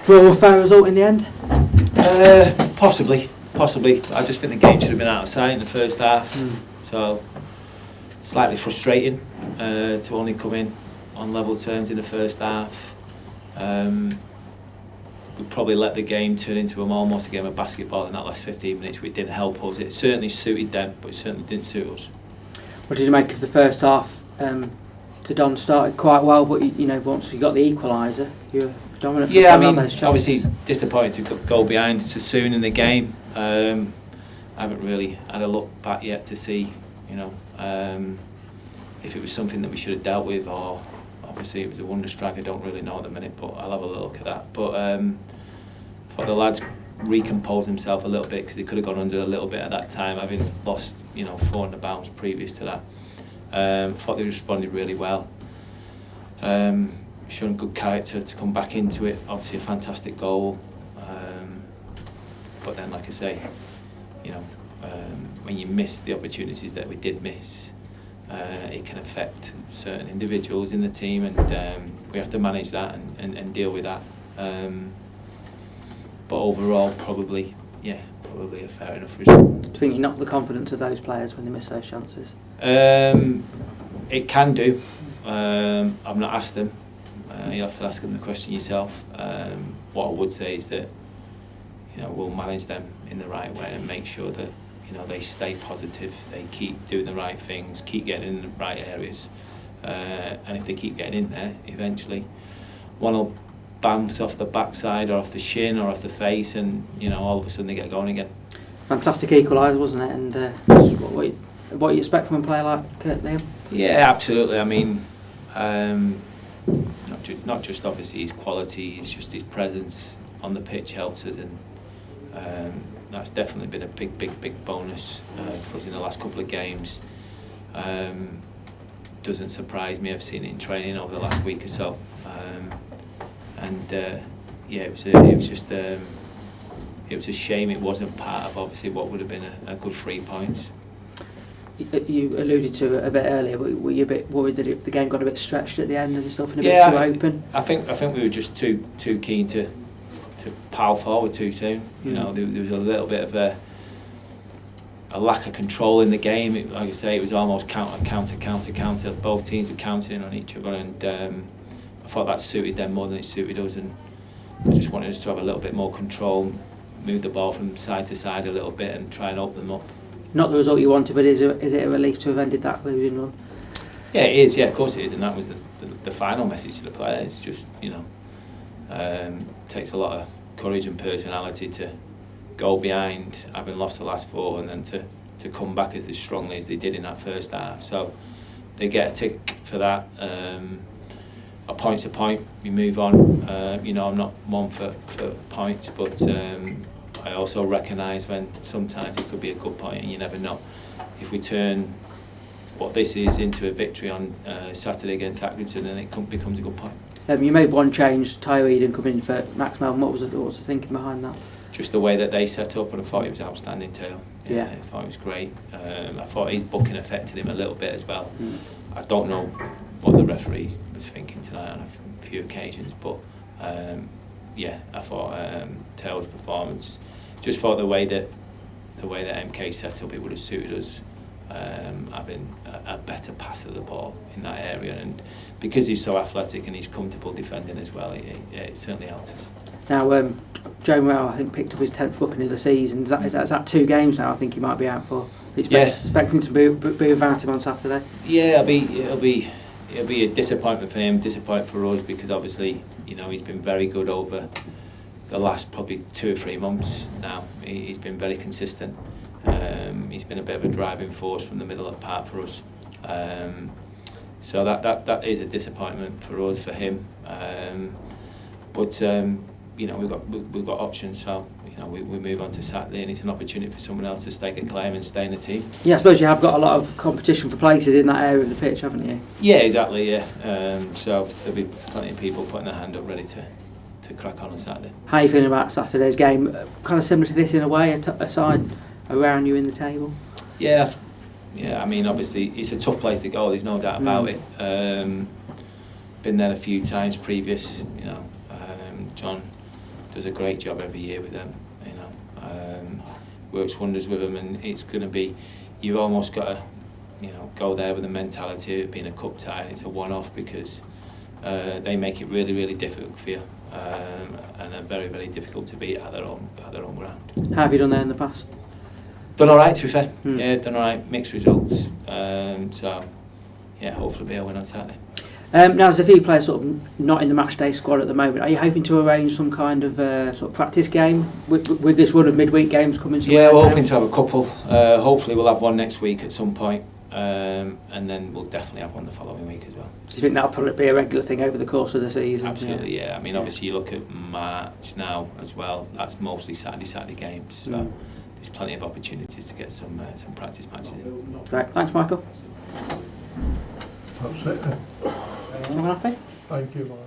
Draw a fair result in the end? Possibly. I just think the game should have been out of sight in the first half. So slightly frustrating to only come in on level terms in the first half. We probably let the game turn into almost a game of basketball in that last 15 minutes, which didn't help us. It certainly suited them, but it certainly didn't suit us. What did you make of the first half? The Don started quite well, but once you got the equaliser, you were dominant. Yeah, I mean, obviously disappointed to go behind so soon in the game. I haven't really had a look back yet to see, if it was something that we should have dealt with, or obviously it was a wonder strike. I don't really know at the minute, but I'll have a look at that. But I thought the lads recomposed themselves a little bit, because they could have gone under a little bit at that time, having lost 400 bounce previous to that. I thought they responded really well. Shown good character to come back into it. Obviously a fantastic goal. But then, like I say, when you miss the opportunities that we did miss, it can affect certain individuals in the team, and we have to manage that and deal with that. But overall, probably a fair enough result. Do you think you knock the confidence of those players when they miss those chances? It can do. I've not asked them. You have to ask them the question yourself. What I would say is that we'll manage them in the right way and make sure that they stay positive, they keep doing the right things, keep getting in the right areas, and if they keep getting in there, eventually one will bounce off the backside or off the shin or off the face, and all of a sudden they get going again. Fantastic equaliser, wasn't it? And what you expect from a player like Liam? Yeah, absolutely. I mean, not just obviously his quality, it's just his presence on the pitch helps us, and that's definitely been a big bonus for us in the last couple of games. Doesn't surprise me. I've seen it in training over the last week or so, it was a shame it wasn't part of obviously what would have been a good 3 points. You alluded to it a bit earlier, but were you a bit worried that the game got a bit stretched at the end and stuff, and a bit too open? I think we were just too keen to power forward too soon. There was a little bit of a lack of control in the game. Like I say, it was almost counter. Both teams were countering on each other, and I thought that suited them more than it suited us. And I just wanted us to have a little bit more control, move the ball from side to side a little bit, and try and open them up. Not the result you wanted, but is it a relief to have ended that losing run? Yeah, it is. Yeah, of course it is, and that was the final message to the players. Just takes a lot of courage and personality to go behind, having lost the last 4, and then to come back as strongly as they did in that first half. So they get a tick for that. A point's a point. We move on. I'm not one for points, but I also recognise when sometimes it could be a good point, and you never know. If we turn what this is into a victory on Saturday against Appleton, then it becomes a good point. You made one change, Tyler Eden coming in for Max Melton. What was the thinking behind that? Just the way that they set up, and I thought he was outstanding too. Yeah, I thought he was great. I thought his booking affected him a little bit as well. I don't know what the referee was thinking tonight on a few occasions, but I thought Taylor's performance. Just thought the way that MK set up, it would have suited us having a better pass of the ball in that area, and because he's so athletic and he's comfortable defending as well, it certainly helped us. Now, Joe Morrell, I think, picked up his 10th booking of the season. Is that 2 games now? I think he might be out for. Expecting to be without him on Saturday. Yeah, it'll be a disappointment for him, disappointment for us, because obviously he's been very good over the last probably 2 or 3 months now. He's been very consistent. He's been a bit of a driving force from the middle of the park for us. So that is a disappointment for us, for him. But we've got options. So we move on to Saturday, and it's an opportunity for someone else to stake a claim and stay in the team. Yeah, I suppose you have got a lot of competition for places in that area of the pitch, haven't you? Yeah, exactly. Yeah. So there'll be plenty of people putting their hand up, ready to crack on Saturday. How are you feeling about Saturday's game? Kind of similar to this in a way, a side around you in the table? Yeah. I mean, obviously, it's a tough place to go. There's no doubt about it. Been there a few times previous. John does a great job every year with them. You know, works wonders with them, and it's going to be. You've almost got to, go there with the mentality of it being a cup tie, and it's a one-off because they make it really, really difficult for you, and are very, very difficult to beat at their own ground. How have you done there in the past? Done all right, to be fair. Yeah, done all right. Mixed results. So, yeah, hopefully be a win on Saturday. Now, there's a few players sort of not in the match day squad at the moment. Are you hoping to arrange some kind of sort of practice game with this run of midweek games coming? Yeah, we're hoping to have a couple. Hopefully, we'll have one next week at some point, and then we'll definitely have one the following week as well. Do you think that'll probably be a regular thing over the course of the season? Absolutely, yeah. I mean, obviously, you look at March now as well. That's mostly Saturday games. So there's plenty of opportunities to get some practice matches in. Right, thanks, Michael. That's it then. Everyone happy? Thank you, Mike.